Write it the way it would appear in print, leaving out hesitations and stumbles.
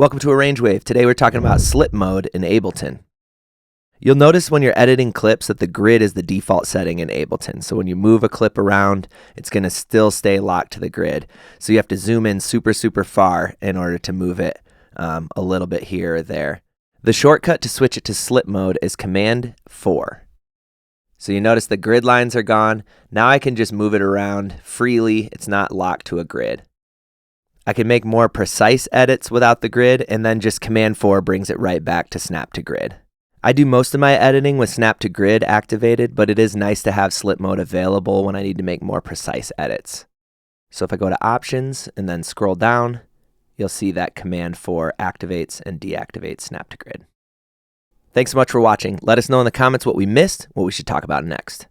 Welcome to ArrangeWave. Today we're talking about slip mode in Ableton. You'll notice when you're editing clips that the grid is the default setting in Ableton. So when you move a clip around, it's going to still stay locked to the grid. So you have to zoom in super far in order to move it a little bit here or there. The shortcut to switch it to slip mode is Command 4. So you notice the grid lines are gone. Now I can just move it around freely. It's not locked to a grid. I can make more precise edits without the grid, and then just Command 4 brings it right back to snap to grid. I do most of my editing with snap to grid activated, but it is nice to have slip mode available when I need to make more precise edits. So if I go to options and then scroll down, you'll see that Command 4 activates and deactivates snap to grid. Thanks so much for watching. Let us know in the comments what we missed, what we should talk about next.